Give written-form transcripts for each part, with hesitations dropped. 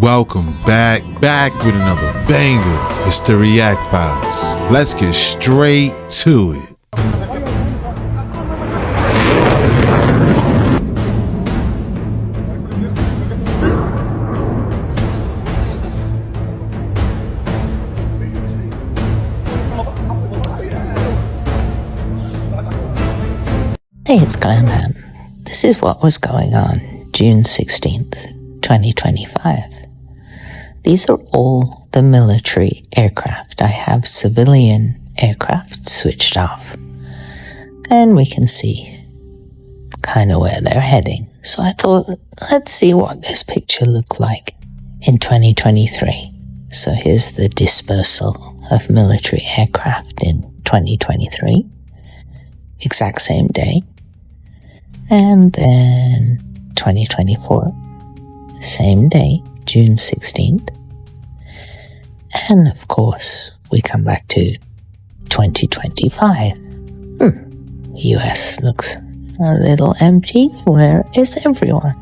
Welcome back with another banger. It's the React Files. Let's get straight to it. Hey, it's Glamham. This is what was going on June 16th, 2025. These are all the military aircraft. I have civilian aircraft switched off. And we can see kind of where they're heading. So I thought, let's see what this picture looked like in 2023. So here's the dispersal of military aircraft in 2023. Exact same day. And then 2024, same day, June 16th. And of course, we come back to 2025. US looks a little empty. Where is everyone?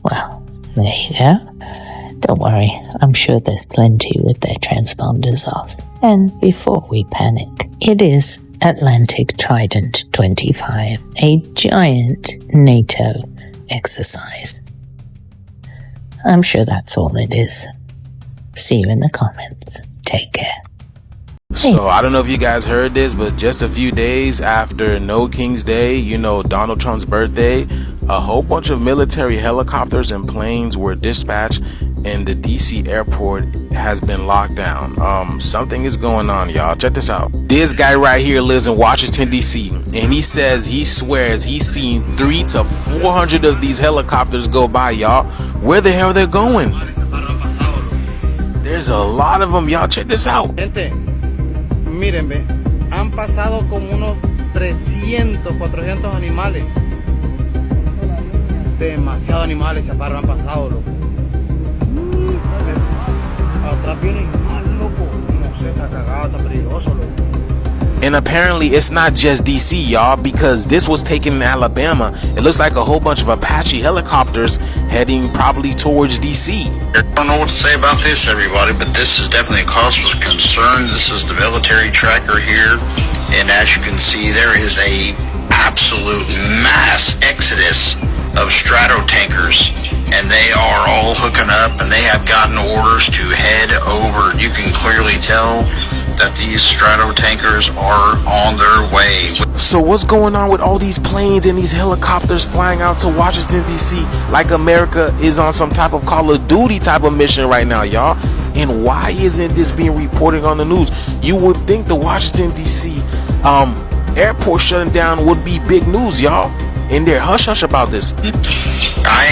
Well, there you go. Don't worry, I'm sure there's plenty with their transponders off. And before we panic, it is Atlantic Trident 25, a giant NATO exercise. I'm sure that's all it is. See you in the comments. Take care. So I don't know if you guys heard this, but just a few days after No King's Day, you know, Donald Trump's birthday, a whole bunch of military helicopters and planes were dispatched and the DC airport has been locked down. Something is going on, y'all. Check this out. This guy right here lives in Washington, DC, and he says he swears he's seen 300 to 400 of these helicopters go by, y'all. Where the hell are they going? There's a lot of them, y'all. Check this out. Gente, miren, ve, han pasado como unos 300, 400 animales. Demasiados animales, chaparro, han pasado, loco. Atrás vienen más, loco. No sé, está cagado, está peligroso, loco. And apparently it's not just DC, y'all, because this was taken in Alabama. It looks like a whole bunch of Apache helicopters heading probably towards DC. I don't know what to say about this, everybody, but this is definitely a cause for concern. This is the military tracker here, and as you can see, there is a absolute mass exodus of stratotankers, and they are all hooking up, and they have gotten orders to head over. You can clearly tell that these stratotankers are on their way. So what's going on with all these planes and these helicopters flying out to Washington, D.C. like America is on some type of Call of Duty type of mission right now, y'all? And why isn't this being reported on the news? You would think the Washington, D.C. Airport shutting down would be big news, y'all. And they're hush-hush about this. I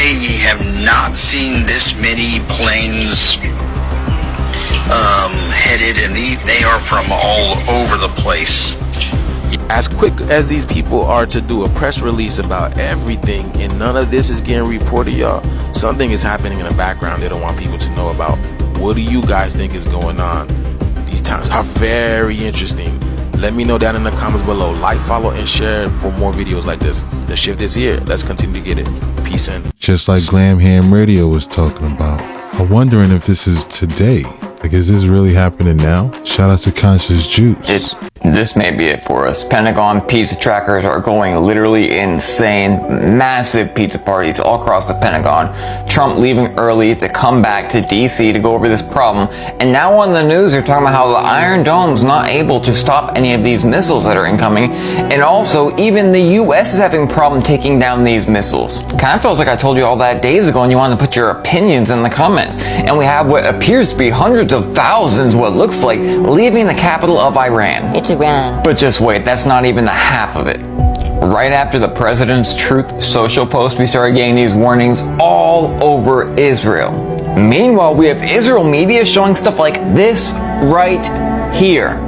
have not seen this many planes headed, and they are from all over the place. As quick as these people are to do a press release about everything and none of this is getting reported, y'all, something is happening in the background they don't want people to know about. What do you guys think is going on? These times are very interesting. Let me know down in the comments below. Like, follow, and share for more videos like this. The shift is here. Let's continue to get it. Peace in. Just like Glam Ham Radio was talking about. I'm wondering if this is today. Like, is this really happening now? Shout out to Conscious Juice. This may be it for us. Pentagon pizza trackers are going literally insane. Massive pizza parties all across the Pentagon. Trump leaving early to come back to DC to go over this problem. And now on the news, they're talking about how the Iron Dome's not able to stop any of these missiles that are incoming. And also, even the US is having a problem taking down these missiles. Kind of feels like I told you all that days ago and you wanted to put your opinions in the comments. And we have what appears to be hundreds of thousands, what looks like, leaving the capital of Iran. It's Iran. But just wait, that's not even the half of it. Right after the president's Truth Social post, we started getting these warnings all over Israel. Meanwhile, we have Israel media showing stuff like this right here.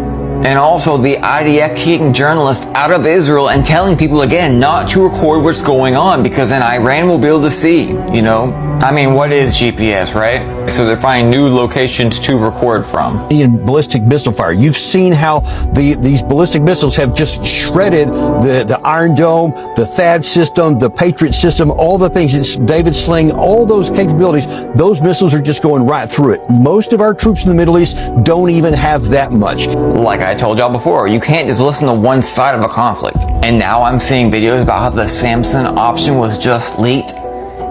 And also the IDF kicking journalists out of Israel and telling people again not to record what's going on because then Iran will be able to see, you know? I mean, what is GPS, right? So they're finding new locations to record from. In ballistic missile fire, you've seen how these ballistic missiles have just shredded the Iron Dome, the THAAD system, the Patriot system, all the things, it's David Sling, all those capabilities, those missiles are just going right through it. Most of our troops in the Middle East don't even have that much. Like I told y'all before, you can't just listen to one side of a conflict. And now I'm seeing videos about how the Samson option was just leaked.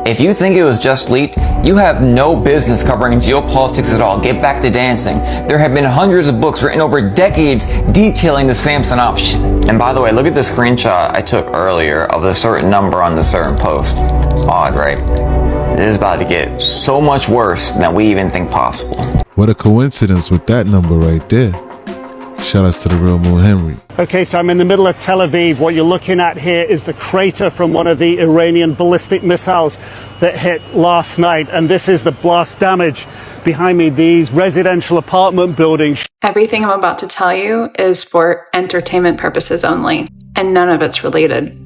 If you think it was just leaked, you have no business covering geopolitics at all. Get back to dancing. There have been hundreds of books written over decades detailing the Samson option. And by the way, look at the screenshot I took earlier of the certain number on the certain post. Odd, right? This is about to get so much worse than we even think possible. What a coincidence with that number right there. Shout outs to the real Moon Henry. Okay, so I'm in the middle of Tel Aviv. What you're looking at here is the crater from one of the Iranian ballistic missiles that hit last night. And this is the blast damage behind me, these residential apartment buildings. Everything I'm about to tell you is for entertainment purposes only, and none of it's related.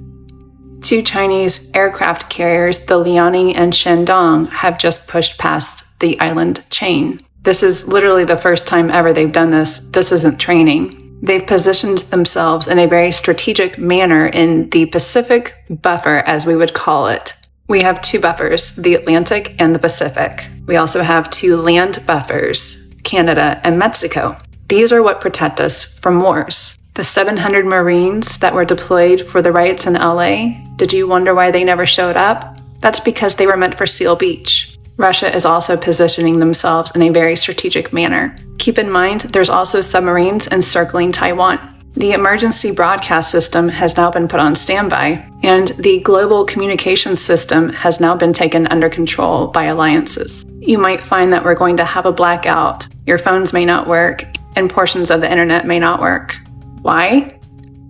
Two Chinese aircraft carriers, the Liaoning and Shandong, have just pushed past the island chain. This is literally the first time ever they've done this. This isn't training. They've positioned themselves in a very strategic manner in the Pacific buffer, as we would call it. We have two buffers, the Atlantic and the Pacific. We also have two land buffers, Canada and Mexico. These are what protect us from wars. The 700 Marines that were deployed for the riots in LA, did you wonder why they never showed up? That's because they were meant for Seal Beach. Russia is also positioning themselves in a very strategic manner. Keep in mind, there's also submarines encircling Taiwan. The emergency broadcast system has now been put on standby, and the global communications system has now been taken under control by alliances. You might find that we're going to have a blackout. Your phones may not work, and portions of the internet may not work. Why?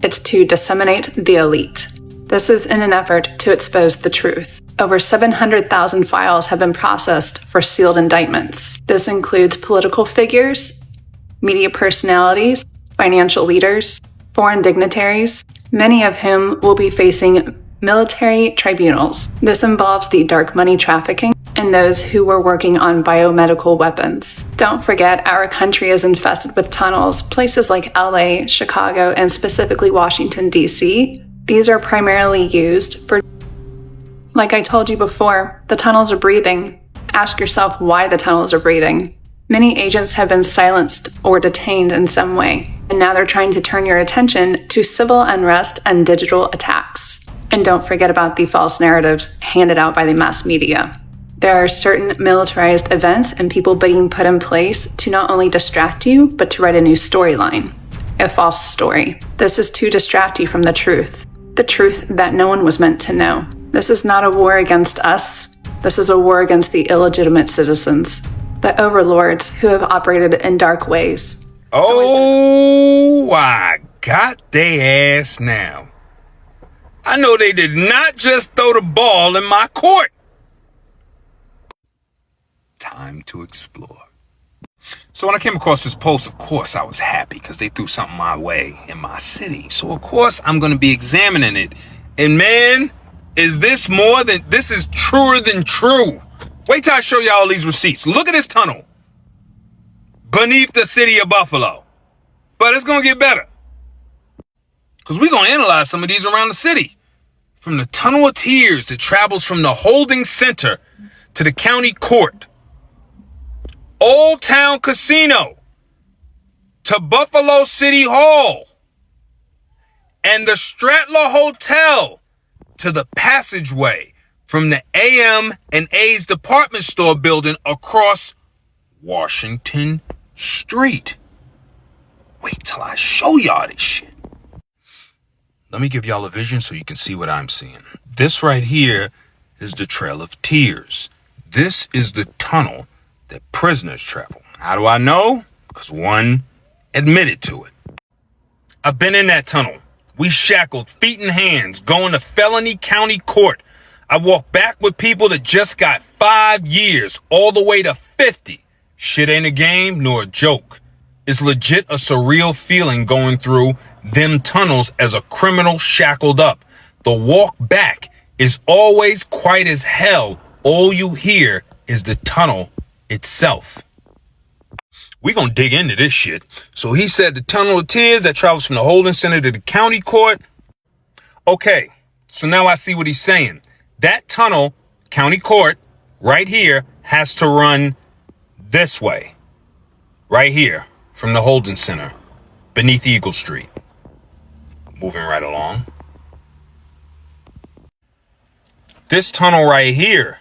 It's to disseminate the elite. This is in an effort to expose the truth. Over 700,000 files have been processed for sealed indictments. This includes political figures, media personalities, financial leaders, foreign dignitaries, many of whom will be facing military tribunals. This involves the dark money trafficking and those who were working on biomedical weapons. Don't forget, our country is infested with tunnels. Places like LA, Chicago, and specifically Washington, D.C., these are primarily used for, like I told you before, the tunnels are breathing. Ask yourself why the tunnels are breathing. Many agents have been silenced or detained in some way, and now they're trying to turn your attention to civil unrest and digital attacks. And don't forget about the false narratives handed out by the mass media. There are certain militarized events and people being put in place to not only distract you, but to write a new storyline, a false story. This is to distract you from the truth that no one was meant to know. This is not a war against us. This is a war against the illegitimate citizens, the overlords who have operated in dark ways. Oh, I got they ass now. I know they did not just throw the ball in my court. Time to explore. So when I came across this post, of course, I was happy because they threw something my way in my city. So, of course, I'm going to be examining it. And, man, is this is truer than true. Wait till I show y'all these receipts. Look at this tunnel beneath the city of Buffalo. But it's going to get better because we're going to analyze some of these around the city. From the Tunnel of Tears that travels from the holding center to the county court. Old Town Casino to Buffalo City Hall and the Stratler Hotel to the passageway from the AM and A's department store building across Washington Street. Wait till I show y'all this shit. Let me give y'all a vision so you can see what I'm seeing. This right here is the Trail of Tears. This is the tunnel that prisoners travel. How do I know? Because one admitted to it. I've been in that tunnel. We shackled feet and hands going to felony county court. I walked back with people that just got 5 years all the way to 50. Shit ain't a game nor a joke. It's legit a surreal feeling going through them tunnels as a criminal shackled up. The walk back is always quiet as hell. All you hear is the tunnel itself. We're going to dig into this shit. So he said the tunnel of tears that travels from the holding center to the county court. Okay, so now I see what he's saying. That tunnel, county court, right here, has to run this way. Right here, from the holding center, beneath Eagle Street. Moving right along. This tunnel right here,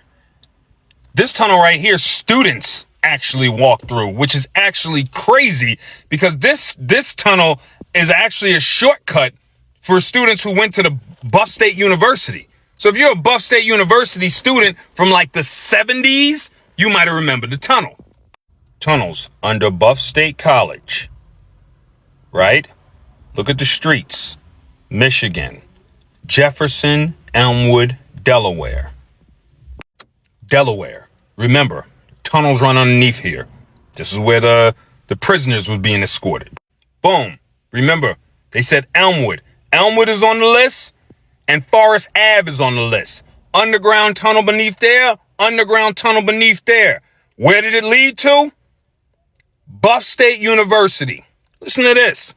students actually walk through, which is actually crazy because this tunnel is actually a shortcut for students who went to the Buff State University. So if you're a Buff State University student from like the 70s, you might have remembered the tunnel. Tunnels under Buff State College, right? Look at the streets. Michigan, Jefferson, Elmwood, Delaware. Remember, tunnels run underneath here. This is where the prisoners were being escorted. Boom. Remember, they said Elmwood. Elmwood is on the list, and Forest Ave is on the list. Underground tunnel beneath there, underground tunnel beneath there. Where did it lead to? Buff State University. Listen to this.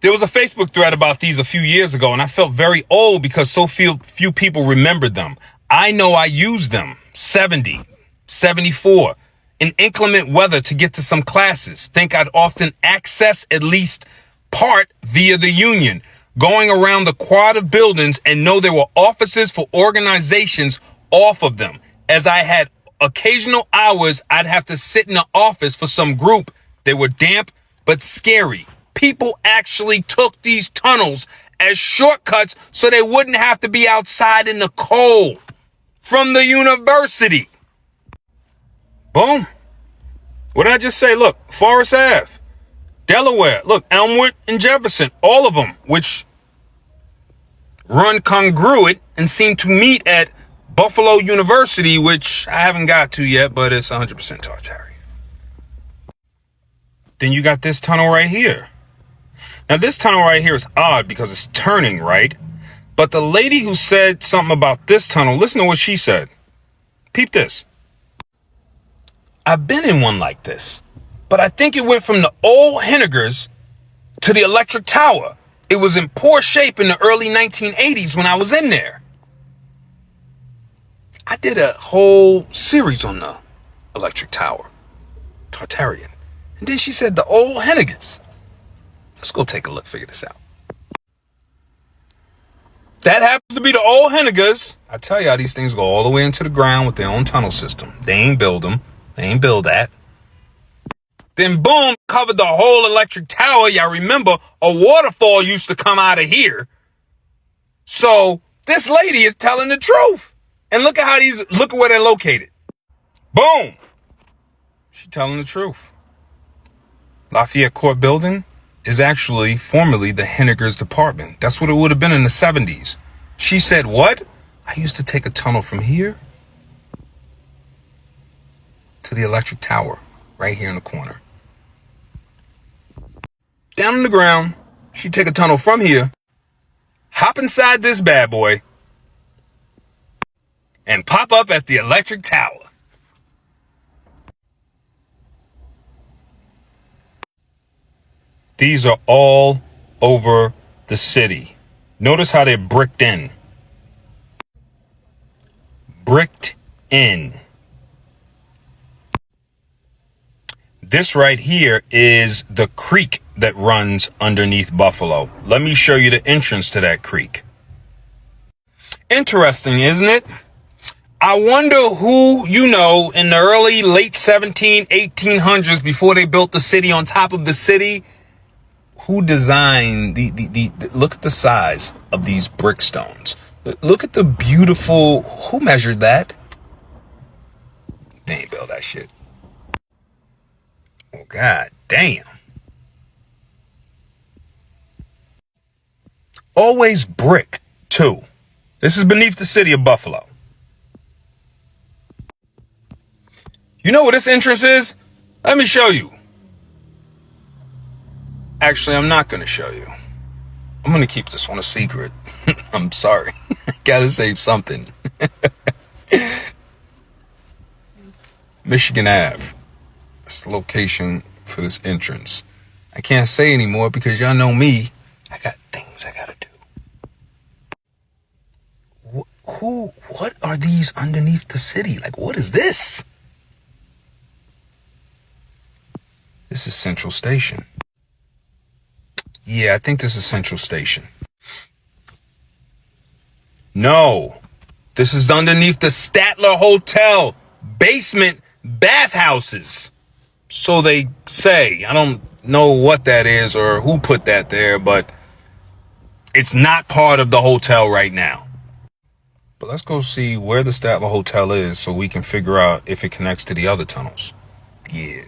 There was a Facebook thread about these a few years ago, and I felt very old because so few people remembered them. I know I used them 70, 74 in inclement weather to get to some classes. Think I'd often access at least part via the Union, going around the quad of buildings and know there were offices for organizations off of them. As I had occasional hours, I'd have to sit in the office for some group. They were damp but scary. People actually took these tunnels as shortcuts so they wouldn't have to be outside in the cold from the university. Boom. What did I just say? Look, Forest Ave, Delaware, look, Elmwood and Jefferson, all of them, which run congruent and seem to meet at Buffalo University, which I haven't got to yet, but it's 100% Tartarian. Then you got this tunnel right here. Now, this tunnel right here is odd because it's turning, right? But the lady who said something about this tunnel, listen to what she said. Peep this. I've been in one like this, but I think it went from the old Hennegers to the electric tower. It was in poor shape in the early 1980s when I was in there. I did a whole series on the electric tower, Tartarian. And then she said the old Hennegers. Let's go take a look, figure this out. That happens to be the old Hennegers. I tell y'all, these things go all the way into the ground with their own tunnel system. They ain't build them. They ain't build that. Then boom, covered the whole electric tower. Y'all remember a waterfall used to come out of here. So this lady is telling the truth. And look at where they're located. Boom. She's telling the truth. Lafayette Court Building is actually formerly the Hennegers Department. That's what it would have been in the 70s. She said, what? I used to take a tunnel from here to the electric tower right here in the corner. Down on the ground, she'd take a tunnel from here, hop inside this bad boy, and pop up at the electric tower. These are all over the city. Notice how they're bricked in. Bricked in. This right here is the creek that runs underneath Buffalo. Let me show you the entrance to that creek. Interesting, isn't it? I wonder who, in the early, late 1800s, before they built the city on top of the city, who designed look at the size of these brick stones. Look at the beautiful, who measured that? They ain't built that shit. Oh, God damn. Always brick, too. This is beneath the city of Buffalo. You know what this entrance is? Let me show you. Actually, I'm not going to show you. I'm going to keep this one a secret. I'm sorry. Gotta save something. Michigan Ave. That's the location for this entrance. I can't say anymore because y'all know me. I got things I gotta do. What are these underneath the city? Like, what is this? This is Central Station. Yeah, I think this is Central Station. No, this is underneath the Statler Hotel basement bathhouses. So they say. I don't know what that is or who put that there, but it's not part of the hotel right now. But let's go see where the Statler Hotel is so we can figure out if it connects to the other tunnels. Yeah.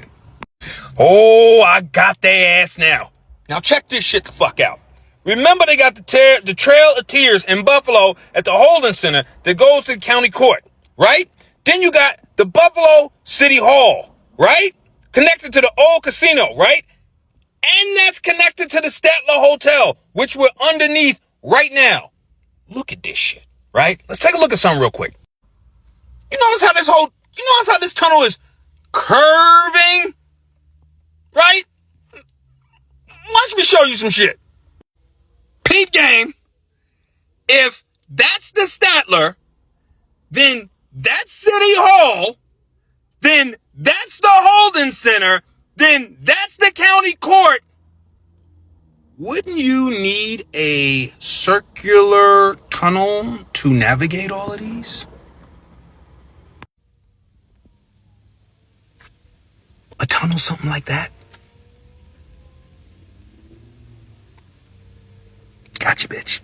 Oh, I got their ass now. Now check this shit the fuck out. Remember they got the Trail of Tears in Buffalo at the Holding Center that goes to the county court, right? Then you got the Buffalo City Hall, right? Connected to the old casino, right? And that's connected to the Statler Hotel, which we're underneath right now. Look at this shit, right? Let's take a look at something real quick. You notice how this tunnel is curving, right? Watch me show you some shit. Peep game. If that's the Statler, then that's City Hall, then that's the Holding Center, then that's the county court. Wouldn't you need a circular tunnel to navigate all of these? A tunnel, something like that? Gotcha, bitch.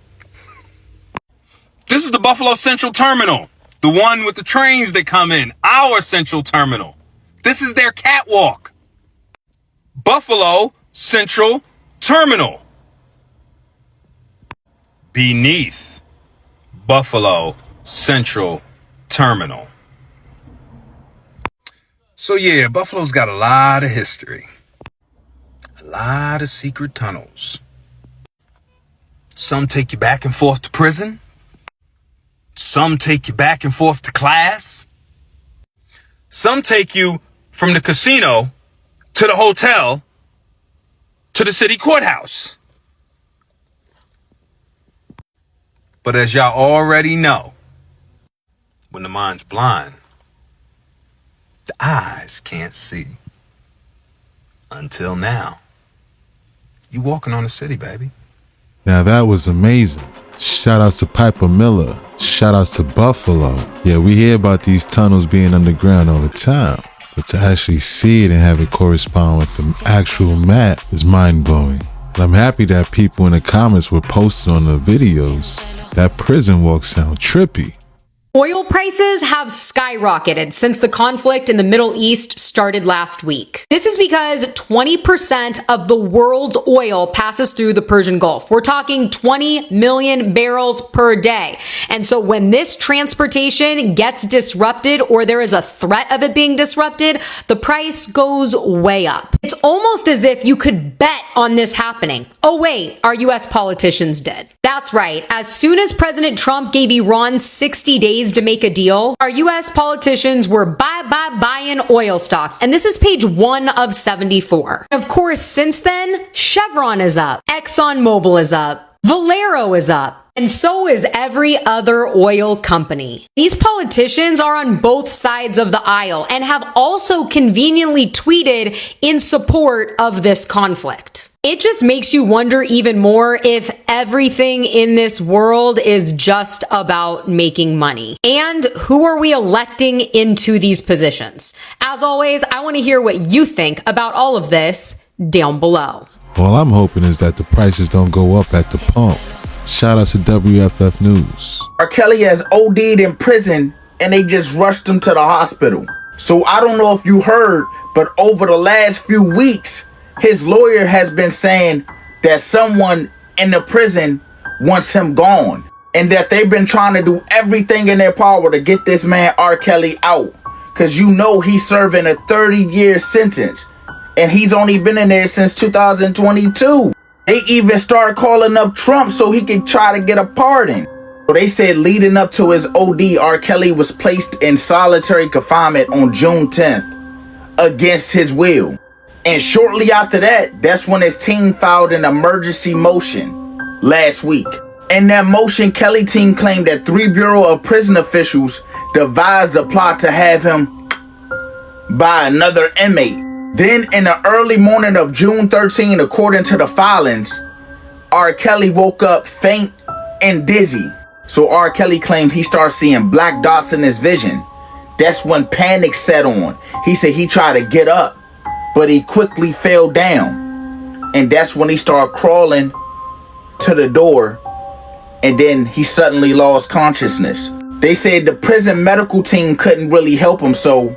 This is the Buffalo Central Terminal. The one with the trains that come in. Our Central Terminal. This is their catwalk. Buffalo Central Terminal. Beneath Buffalo Central Terminal. So yeah, Buffalo's got a lot of history. A lot of secret tunnels. Some take you back and forth to prison. Some take you back and forth to class. Some take you from the casino to the hotel to the city courthouse. But as y'all already know, when the mind's blind, the eyes can't see. Until now. You walking on the city, baby. Now that was amazing. Shout outs to Piper Miller. Shout outs to Buffalo. Yeah, we hear about these tunnels being underground all the time, but to actually see it and have it correspond with the actual map is mind-blowing. And I'm happy that people in the comments were posting on the videos. That prison walk sound trippy. Oil prices have skyrocketed since the conflict in the Middle East started last week. This is because 20% of the world's oil passes through the Persian Gulf. We're talking 20 million barrels per day. And so when this transportation gets disrupted or there is a threat of it being disrupted, the price goes way up. It's almost as if you could bet on this happening. Oh wait, our US politicians did. That's right. As soon as President Trump gave Iran 60 days to make a deal, our US politicians were buying oil stocks. And this is page 1 of 74. Of course, since then, Chevron is up, ExxonMobil is up, Valero is up, and so is every other oil company. These politicians are on both sides of the aisle and have also conveniently tweeted in support of this conflict. It just makes you wonder even more if everything in this world is just about making money. And who are we electing into these positions? As always, I want to hear what you think about all of this down below. All I'm hoping is that the prices don't go up at the pump. Shout out to WFF News. R. Kelly has OD'd in prison and they just rushed him to the hospital. So I don't know if you heard, but over the last few weeks, his lawyer has been saying that someone in the prison wants him gone and that they've been trying to do everything in their power to get this man R. Kelly out. Because you know he's serving a 30-year sentence. And he's only been in there since 2022. They even started calling up Trump so he could try to get a pardon. So they said leading up to his OD, R. Kelly was placed in solitary confinement on June 10th against his will. And shortly after that, that's when his team filed an emergency motion last week. In that motion, Kelly team claimed that 3 Bureau of Prison officials devised a plot to have him by another inmate. Then in the early morning of June 13, according to the filings, R. Kelly woke up faint and dizzy. So R. Kelly claimed he started seeing black dots in his vision. That's when panic set on. He said he tried to get up, but he quickly fell down. And that's when he started crawling to the door, and then he suddenly lost consciousness. They said the prison medical team couldn't really help him, so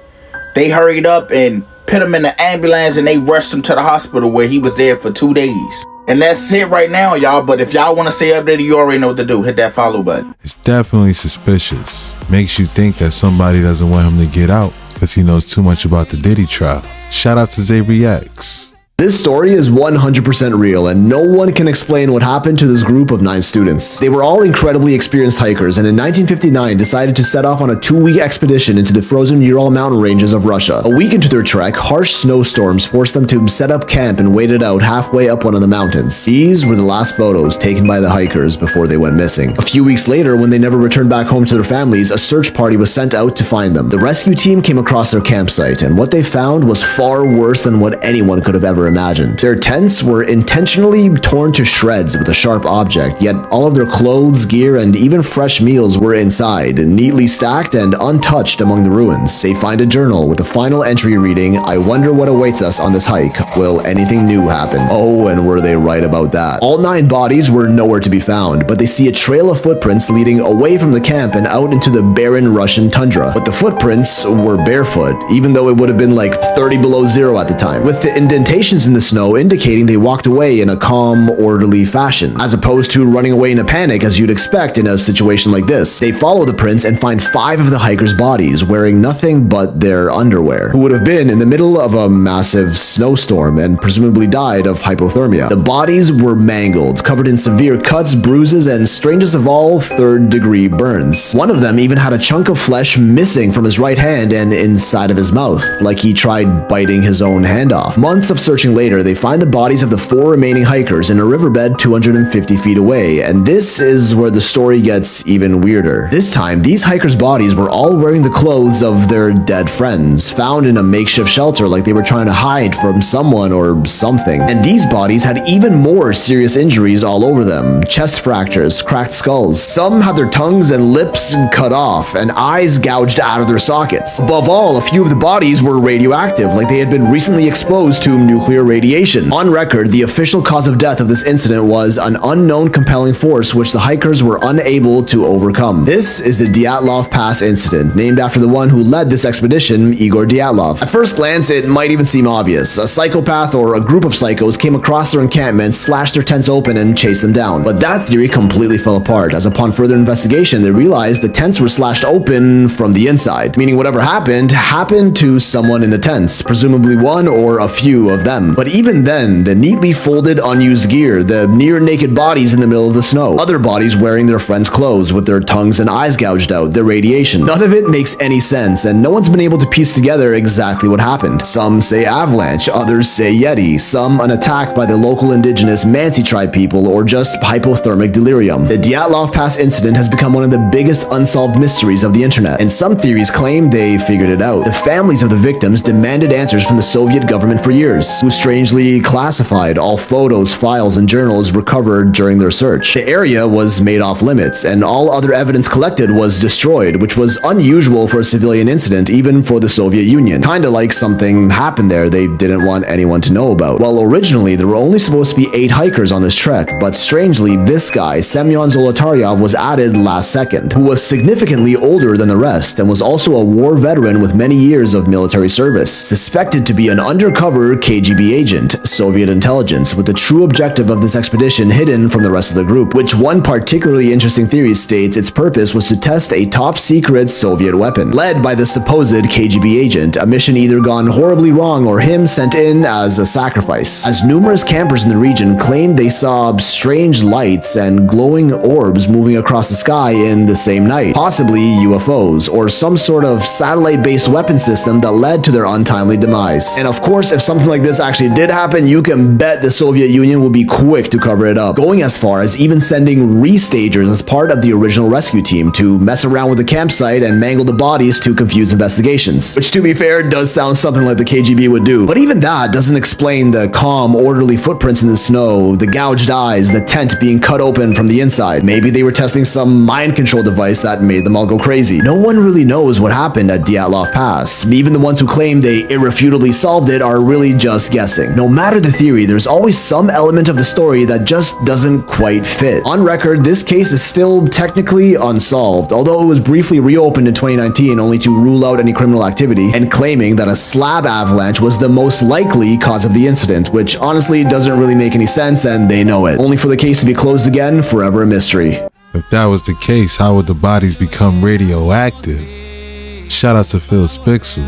they hurried up and put him in the ambulance and they rushed him to the hospital where he was there for 2 days. And that's it right now, y'all. But if y'all want to stay updated, you already know what to do. Hit that follow button. It's definitely suspicious. Makes you think that somebody doesn't want him to get out because he knows too much about the Diddy trial. Shout out to Xavier X. This story is 100% real, and no one can explain what happened to this group of 9 students. They were all incredibly experienced hikers, and in 1959 decided to set off on a 2-week expedition into the frozen Ural mountain ranges of Russia. A week into their trek, harsh snowstorms forced them to set up camp and wait it out halfway up one of the mountains. These were the last photos taken by the hikers before they went missing. A few weeks later, when they never returned back home to their families, a search party was sent out to find them. The rescue team came across their campsite, and what they found was far worse than what anyone could have ever imagined. Their tents were intentionally torn to shreds with a sharp object, yet all of their clothes, gear, and even fresh meals were inside, neatly stacked and untouched among the ruins. They find a journal with a final entry reading, "I wonder what awaits us on this hike. Will anything new happen?" Oh, and were they right about that. All 9 bodies were nowhere to be found, but they see a trail of footprints leading away from the camp and out into the barren Russian tundra. But the footprints were barefoot, even though it would have been like 30 below zero at the time, with the indentations in the snow indicating they walked away in a calm, orderly fashion, as opposed to running away in a panic as you'd expect in a situation like this. They follow the prints and find 5 of the hikers' bodies wearing nothing but their underwear, who would have been in the middle of a massive snowstorm and presumably died of hypothermia. The bodies were mangled, covered in severe cuts, bruises, and strangest of all, 3rd-degree burns. One of them even had a chunk of flesh missing from his right hand and inside of his mouth, like he tried biting his own hand off. Months of searching later, they find the bodies of the 4 remaining hikers in a riverbed 250 feet away, and this is where the story gets even weirder. This time, these hikers' bodies were all wearing the clothes of their dead friends, found in a makeshift shelter like they were trying to hide from someone or something. And these bodies had even more serious injuries all over them: chest fractures, cracked skulls. Some had their tongues and lips cut off, and eyes gouged out of their sockets. Above all, a few of the bodies were radioactive, like they had been recently exposed to nuclear radiation. On record, the official cause of death of this incident was an unknown compelling force which the hikers were unable to overcome. This is the Dyatlov Pass incident, named after the one who led this expedition, Igor Dyatlov. At first glance, it might even seem obvious. A psychopath or a group of psychos came across their encampment, slashed their tents open, and chased them down. But that theory completely fell apart, as upon further investigation, they realized the tents were slashed open from the inside, meaning whatever happened to someone in the tents, presumably one or a few of them. But even then, the neatly folded unused gear, the near-naked bodies in the middle of the snow, other bodies wearing their friends' clothes with their tongues and eyes gouged out, their radiation. None of it makes any sense, and no one's been able to piece together exactly what happened. Some say avalanche, others say Yeti, some an attack by the local indigenous Mansi tribe people, or just hypothermic delirium. The Dyatlov Pass incident has become one of the biggest unsolved mysteries of the internet, and some theories claim they figured it out. The families of the victims demanded answers from the Soviet government for years, who strangely classified all photos, files, and journals recovered during their search. The area was made off limits, and all other evidence collected was destroyed, which was unusual for a civilian incident, even for the Soviet Union. Kinda like something happened there they didn't want anyone to know about. Well, originally, there were only supposed to be 8 hikers on this trek, but strangely, this guy, Semyon Zolotaryov, was added last second, who was significantly older than the rest, and was also a war veteran with many years of military service, suspected to be an undercover KGB KGB agent, Soviet intelligence, with the true objective of this expedition hidden from the rest of the group, which one particularly interesting theory states its purpose was to test a top-secret Soviet weapon, led by the supposed KGB agent, a mission either gone horribly wrong or him sent in as a sacrifice, as numerous campers in the region claimed they saw strange lights and glowing orbs moving across the sky in the same night, possibly UFOs, or some sort of satellite-based weapon system that led to their untimely demise. And of course, if something like this actually did happen, you can bet the Soviet Union would be quick to cover it up, going as far as even sending restagers as part of the original rescue team to mess around with the campsite and mangle the bodies to confuse investigations, which to be fair does sound something like the KGB would do. But even that doesn't explain the calm, orderly footprints in the snow, the gouged eyes, the tent being cut open from the inside. Maybe they were testing some mind control device that made them all go crazy. No one really knows what happened at Dyatlov Pass. Even the ones who claim they irrefutably solved it are really just guessing. No matter the theory, there's always some element of the story that just doesn't quite fit. On record, this case is still technically unsolved, although it was briefly reopened in 2019 only to rule out any criminal activity, and claiming that a slab avalanche was the most likely cause of the incident, which honestly doesn't really make any sense, and they know it. Only for the case to be closed again, forever a mystery. If that was the case, how would the bodies become radioactive? Shout out to Phil Spixel.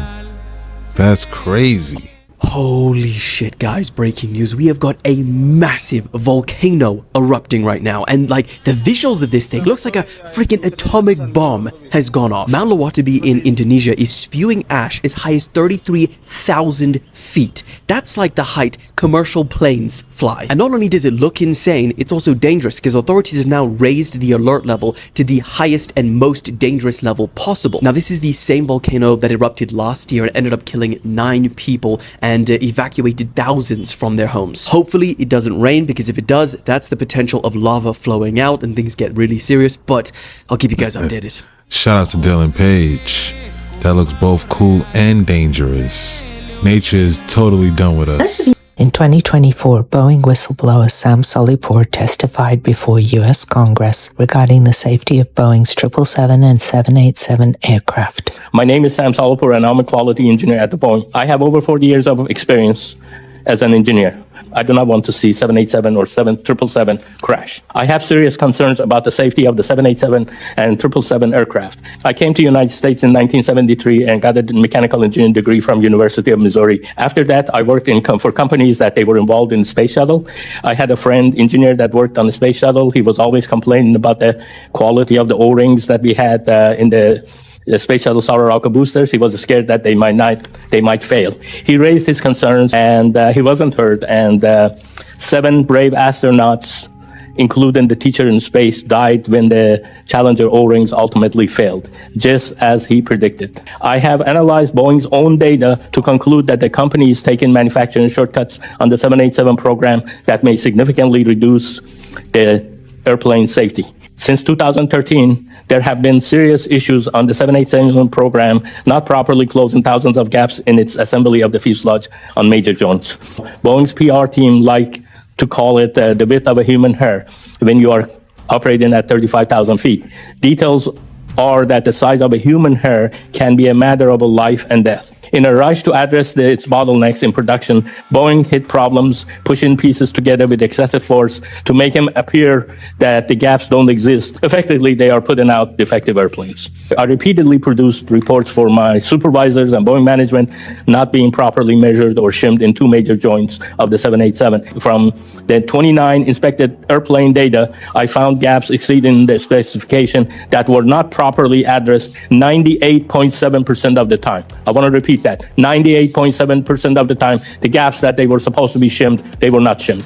That's crazy. Holy shit, guys, breaking news. We have got a massive volcano erupting right now. And like the visuals of this thing looks like a freaking atomic bomb has gone off. Mount Lawatabi in Indonesia is spewing ash as high as 33,000 feet. That's like the height commercial planes fly. And not only does it look insane, it's also dangerous because authorities have now raised the alert level to the highest and most dangerous level possible. Now, this is the same volcano that erupted last year and ended up killing 9 people and evacuated thousands from their homes. Hopefully it doesn't rain, because if it does, that's the potential of lava flowing out and things get really serious, but I'll keep you guys updated. Shout out to Dylan Page. That looks both cool and dangerous. Nature is totally done with us. In 2024, Boeing whistleblower Sam Solipur testified before U.S. Congress regarding the safety of Boeing's 777 and 787 aircraft. My name is Sam Solipur and I'm a quality engineer at the Boeing. I have over 40 years of experience as an engineer. I do not want to see 787 or 777 crash. I have serious concerns about the safety of the 787 and 777 aircraft. I came to the United States in 1973 and got a mechanical engineering degree from University of Missouri. After that, I worked for companies that they were involved in the space shuttle. I had a friend engineer that worked on the space shuttle. He was always complaining about the quality of the O-rings that we had in the space shuttle solar rocket boosters. He was scared that they might fail. He raised his concerns and he wasn't heard. And 7 brave astronauts, including the teacher in space, died when the Challenger O-rings ultimately failed, just as he predicted. I have analyzed Boeing's own data to conclude that the company is taking manufacturing shortcuts on the 787 program that may significantly reduce the airplane safety. Since 2013, there have been serious issues on the 787 program, not properly closing thousands of gaps in its assembly of the fuselage on major joints. Boeing's PR team like to call it the width of a human hair when you are operating at 35,000 feet. Details are that the size of a human hair can be a matter of a life and death. In a rush to address its bottlenecks in production, Boeing hit problems pushing pieces together with excessive force to make them appear that the gaps don't exist. Effectively, they are putting out defective airplanes. I repeatedly produced reports for my supervisors and Boeing management not being properly measured or shimmed in 2 major joints of the 787. From the 29 inspected airplane data, I found gaps exceeding the specification that were not properly addressed 98.7% of the time. I want to repeat that. 98.7% of the time, the gaps that they were supposed to be shimmed, they were not shimmed.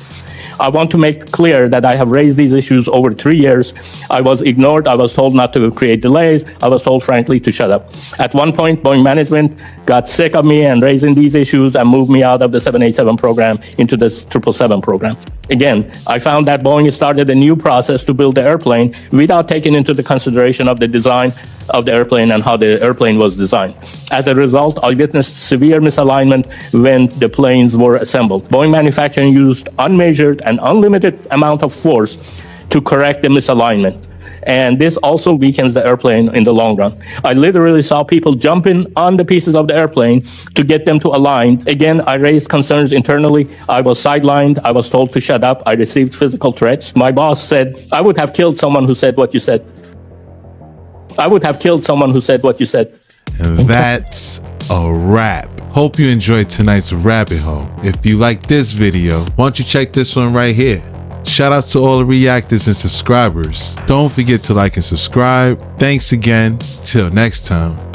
I want to make clear that I have raised these issues over 3 years. I was ignored. I was told not to create delays. I was told, frankly, to shut up. At one point, Boeing management got sick of me and raising these issues and moved me out of the 787 program into the 777 program. Again, I found that Boeing started a new process to build the airplane without taking into the consideration of the design of the airplane and how the airplane was designed. As a result, I witnessed severe misalignment when the planes were assembled. Boeing manufacturing used unmeasured and unlimited amount of force to correct the misalignment. And this also weakens the airplane in the long run. I literally saw people jumping on the pieces of the airplane to get them to align. Again, I raised concerns internally. I was sidelined. I was told to shut up. I received physical threats. My boss said, I would have killed someone who said what you said. I would have killed someone who said what you said. And that's a wrap. Hope you enjoyed tonight's rabbit hole. If you like this video, why don't you check this one right here? Shout out to all the reactors and subscribers. Don't forget to like and subscribe. Thanks again. Till next time.